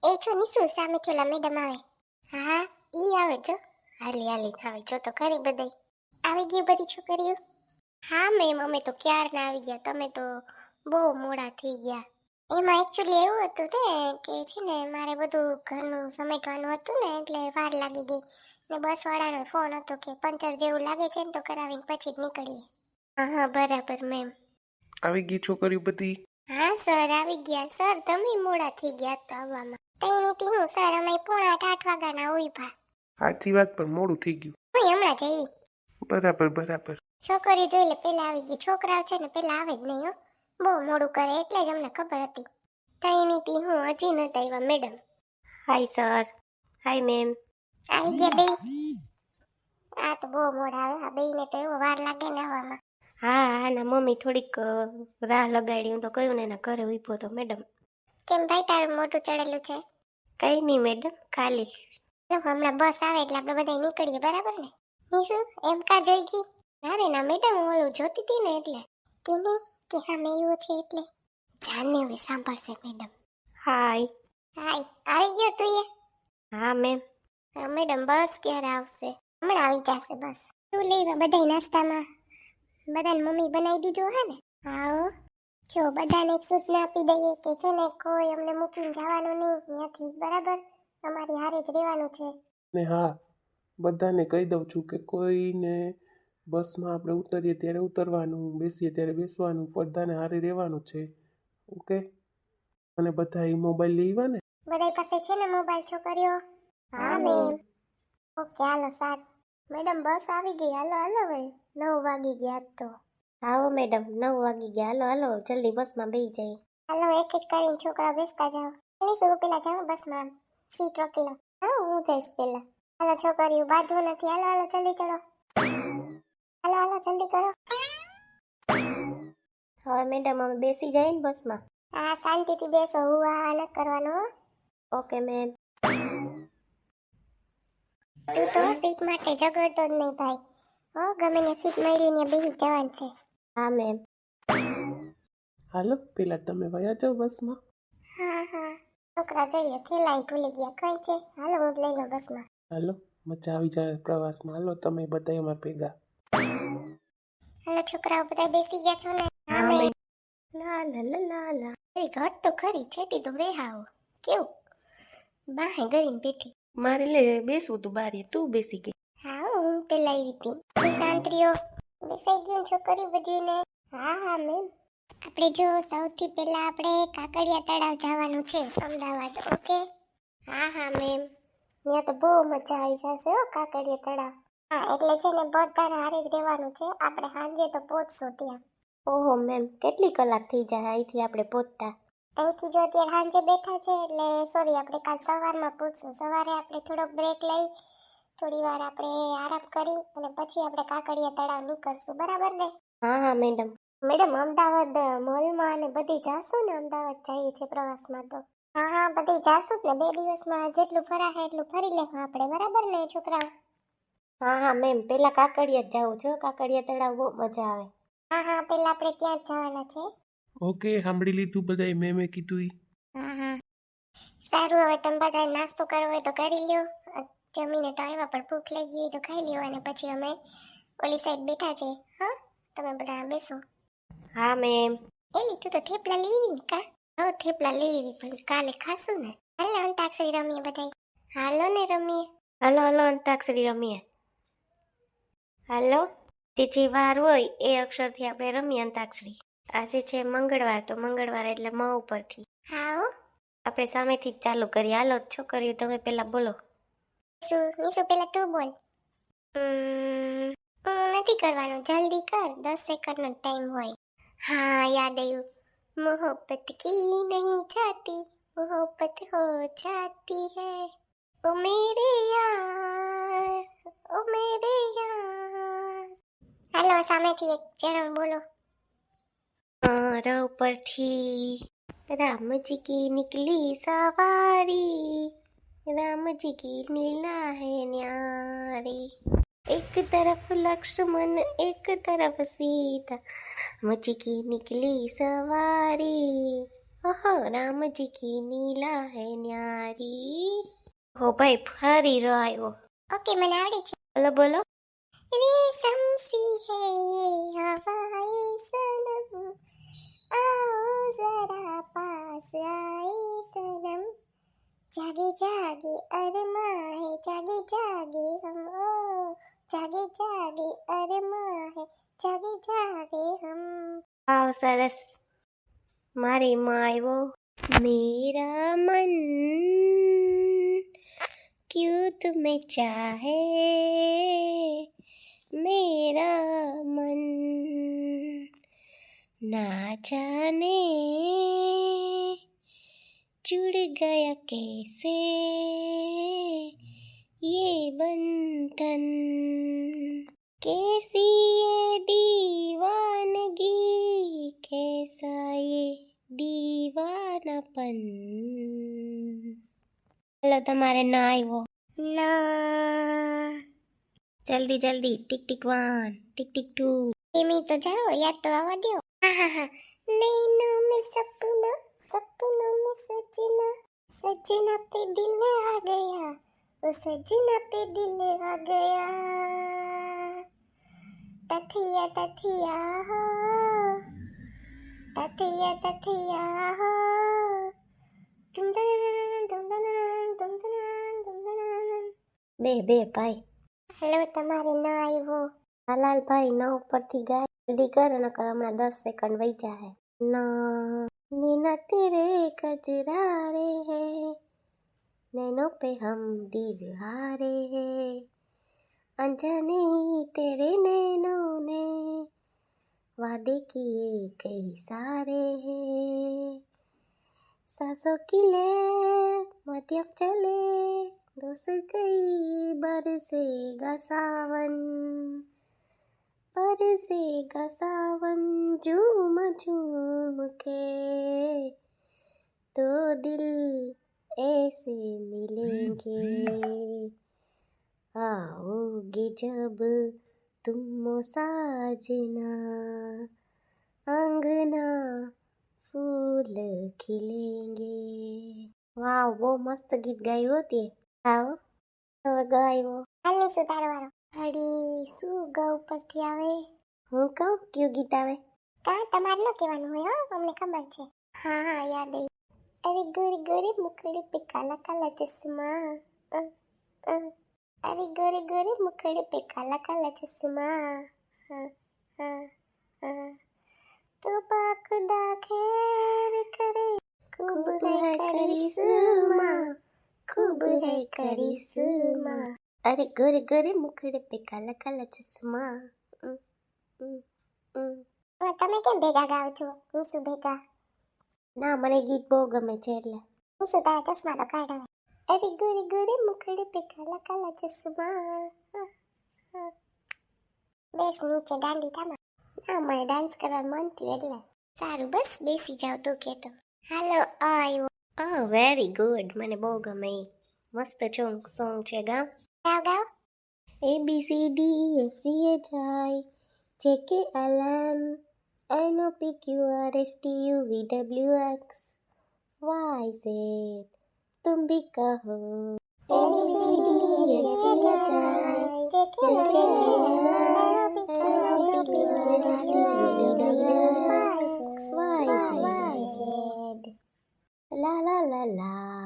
એ છો નિશુ સામેથી ઓલા મેડમ આવે. હા ઈ આવે છો. હાલી હાલી આવે છો તો ખરી બધાય. આવી ગઈ બધી છોકરીઓ? હા મેમ, અમે તો ક્યારના આવી ગયા, તમે તો બહુ મોડા થઈ ગયા. એમાં એકચ્યુઅલી એવું હતું ને કે છે ને મારે બધું ઘરનું સમેટવાનું હતું ને એટલે વાર લાગી ગઈ ને બસવાળાનો ફોન હતો કે પંચર જેવું લાગે છે ને તો કરાવીને પછી જ નીકળીએ. હા હા બરાબર મેમ. આવી ગઈ છોકરીઓ બધી? હા સર આવી ગયા. સર તમે મોડા થઈ ગયા તો આવવામાં. તઈ નીતિ હું સર અમે 7:30 વાગ્યાના ઉભા. સાચી વાત, પણ મોડું થઈ ગયું. હું હમણાં જ આવી. બરાબર બરાબર. છોકરી જોઈ લે પેલા આવી ગઈ. છોકરાઓ છે ને પેલા આવે જ નહીં હો, બહુ મોડું કરે એટલે જ અમને ખબર હતી. તઈ નીતિ હું હજી નતા આવ્યા મેડમ. હાય સર. હાય મેમ. આવી ગયા બે? આ તો બહુ મોડા આવે. આ બેયને તો એવો વાર લાગે ને આવવામાં. હા હા ના મમ્મી થોડીક રાહ લગાડી. હું તો કહ્યું ને એના ઘરે ઉભો તો મેડમ. કેમ ભાઈ તારું મોટું ચડેલું છે? કઈ નહીં મેડમ, ખાલી હમણાં બસ આવે એટલે આપણે બધા નીકળીએ, બરાબર ને? નિશુ એમ કા જોઈ ગઈ? ના રે ના મેડમ, હું ઓલું જોતી હતી ને એટલે. કે નહીં કે હા મેં એવું છે એટલે. જાને હવે સાંભળશે મેડમ. હાય. હાય. આવી ગયો તું એ? હા મેમ. મેડમ બસ ક્યારે આવશે? હમણાં આવી જશે બસ. તું લેવા બધા નાસ્તામાં બધાને મમ્મી બનાવી દીધું હે ને? હા. જો બધાને એક સૂચના આપી દઈએ કે છે ને કોઈ અમને મૂકીને જવાનું નહીં ત્યાંથી, બરાબર? અમારી હારે જ રહેવાનું છે. ને હા, બધાને કહી દઉં છું કે કોઈને બસમાં આપણે ઉતરીએ ત્યારે ઉતરવાનું, બેસીએ ત્યારે બેસવાનું, બધાને હારે રહેવાનું છે. ઓકે? અને બધા એ મોબાઈલ લેવા ને? બધા પાસે છે ને મોબાઈલ છોકરીઓ? હા મેમ. ઓકે હાલો સારું. મેડમ બસ આવી ગઈ. હાલો હાલો ભાઈ, 9 વાગી ગયા તો. હા મેડમ 9 વાગી ગયા. હાલો હાલો જલ્દી બસમાં બેસી જાય. હાલો એક એક કરીને છોકરા બેસતા જાઓ. હું પેલા જાઉં બસમાં, સીટ રોકી લો. હા હું જઈશ પેલા. હાલો છોકરીઓ બાંધવું નથી. હાલો હાલો જલ્દી ચડો. હાલો હાલો જલ્દી કરો. હવે મેડમ અમે બેસી જઈએ ને બસમાં? હા શાંતિથી બેસો, હુવા ન કરવાનું હો. Okay ma'am. તું તો સીટ માટે ઝઘડતો જ નહીં ભાઈ. હો ગમે ને સીટ મળી ને બેસી જવાનું છે. હા મેમ. હાલો, પેલા તમે વયા જાઓ બસમાં. હા હા છોકરા જોઈએ થેલાઈ ભૂલી ગયા. કઈ છે? હાલો હું લઈ લો બસમાં. હાલો, મજા આવી જાય પ્રવાસમાં. હાલો તમે બધા અમારા ભેગા. હાલો છોકરાઓ બધા બેસી ગયા છો ને? હા મેમ. લા લા લા લા લા. એ ઘટ તો ખરી, છેટી તો બેહાવો. કેવું બાહે ગરીને બેઠી. મારે લે બેસવું તું બારી, તું બેસી ગઈ. હા હું પેલા આવી હતી. શાંતિઓ બેસાઈ ગયું છોકરી બધીને? હા હા મેમ. આપણે જો સૌથી પહેલા આપણે કાકડિયા તળાવ જવાનું છે અમદાવાદ. ઓકે? હા હા મેમ. ત્યાં તો બહુ મજા આવી જશે હો કાકડિયા તળાવ. હા એટલે છે ને બધાને હારે જ રહેવાનું છે. આપણે સાંજે તો પહોંચશું ત્યાં. ઓહો મેમ, કેટલી કલાક થઈ જાય અહીંથી આપણે પહોંચતા? અહીંથી જો અત્યારે સાંજે બેઠા છે એટલે સોરી આપણે કાલ સવારમાં પહોંચશું. સવારે આપણે થોડોક બ્રેક લઈ થોડી વાર આપણે આરામ કરી અને પછી આપણે કાકડિયા તળાવ નીકળશું, બરાબર ને? હા હા મેડમ. મેડમ અમદાવાદ મોલમાં અને બધી જાશું ને? અમદાવાદ જઈએ છે પ્રવાસમાં તો. હા હા બધી જાશું જ ને. 2 દિવસમાં જેટલું ફરાય એટલું ફરી લેવું આપણે, બરાબર ને છોકરાઓ? હા હા મેમ, પેલા કાકડિયા જ જાવું છો. કાકડિયા તળાવ બહુ મજા આવે. હા હા પેલા આપણે ત્યાં જ જવાના છે. ઓકે, સાંભળી લીધું બધાએ મેં કીધું ઈ? હા હા સારું. હવે તમે બધા નાસ્તો કરવો હોય તો કરી લ્યો. જમીને તો આવ્યા પણ ભૂખ લાગી હોય તો ખાઈ લ્યો અને પછી અમે ઓલી સાઈડ બેઠા છે. હા તમે બધા બેસો. હા મેમ. એલી તું તો થેપલા લેવી ને કા? હા થેપલા લેવી પણ કાલે ખાશું ને. હાલો અંતાક્ષરી રમીએ બધાય. હાલો ને રમીએ. હાલો હાલો અંતાક્ષરી રમીએ. હાલો, જે વાર હોય એ અક્ષરથી આપણે રમીએ અંતાક્ષરી. આજે છે મંગળવાર, તો મંગળવાર એટલે મ ઉપરથી. હા હો. આપણે સામેથી જ ચાલુ કરીએ. હાલો છોકરીઓ તમે પેલા બોલો. નિશુ પેલા તું બોલ. નથી કરવાનું, જલ્દી કર. 10 સેકન્ડનો ટાઈમ હોય. हाँ याद आयु। मोहब्बत की नहीं जाती, मोहब्बत हो जाती है। ओ मेरे यार, ओ मेरे यार। हेलो सामेથી એક જણ બોલો. ર ઉપરથી રામજી કી નિકલી સવારી, રામજી કી લીલા હે ન્યારી, एक तरफ लक्ष्मण एक तरफ सीता, मुझ की निकली सवारी, ઓહો રામજી કી નીલા હે ન્યારી. હો ભાઈ ફરી રહ્યો. ઓકે મને આવડે છે. બોલો બોલો. रेशम सी है ये हवाएं सनम आओ जरा पास आए सनम जागे जागे अरमा है जागे जागे हम ओ जागे जागे अरमा है जागे जागे हम વાવ સરસ. મારી માં આવ્યો. મેરા મન ક્યું तुम्हें ચાહે मेरा मन ना जाने जुड़ गया कैसे ये बंधन कैसी ये दीवानगी कैसा ये दीवानापन. चलो તમારે ના આવ્યો. ના જલ્દી જલ્દી. Tick tick 1 tick tick 2. એમી તો જાઓ યાદ તો આવવા દો. હા હા હા नैनों में सपना सपनों में सजना सजना पे दिल आ गया ओ सजना पे दिल आ गया तथिया तथिया हो तथिया तथिया हो બે બે ભાઈ. હેલો તમારે ન આવ્યો હાલાલ ભાઈ ન ઉપરથી ગાય જલ્દી કર નકર હમણાં 10 સેકન્ડ વહી જાહે. ના नीना तेरे कजरारे हैं नैनों पे हम दिल हारे हैं अनजाने ही तेरे नैनों ने वादे किए कई सारे हैं सांसों की ले मध्यम चले दोस गई बरसेगा सावन बरसेगा सावन झूम झूम के दो दिल ऐसे मिलेंगे आओगे जब तुम साजना अंगना फूल खिलेंगे. વાવ બહુ મસ્ત ગીત ગાયું હતી. આવો હવે ગાયો. હાલની સુધારો વાળો હળી શું ગ ઉપરથી આવે હું કહું કયું ગીત આવે. કા તમારે ન કહેવાનું હોય હો અમને ખબર છે. હા હા યાદ આવ્યું અરે ગોરી ગોરી મુખડે पे काला काला चश्मा अरे गोरे गोरे मुखड़े पे काला काला चश्मा हाँ हाँ हाँ तो खुदा खैर करे खूब है करिश्मा खूब है करिश्मा अरे गोरे गोरे मुखड़े पे काला काला चश्मा. તમે કેમ ભેગા ગાઓ છો નીસુ ભેગા ના મને ગીત બહુ ગમે છે એટલે. નીસુ તારા ચશ્મા તો કાઢાવે અરે ગોરે ગોરે મુખડે पे काला काला चश्मा બેસ નીચે દાંડી થામા ના મને ડાન્સ કરવા મન થયું એટલે સારું બસ બેસી જાવ તું કે તો હાલો આવ્યો ઓહ વેરી ગુડ. મને બહુ ગમે. મસ્ત સોંગ છે. ગાવ ગાવ ગાવ A B C D F G H I J K L M N O P Q R S T U V W X Y Z. तुम भी कहो A B C D F G H I J K L M N O P Q R S T U V W X Y Z. La la la la.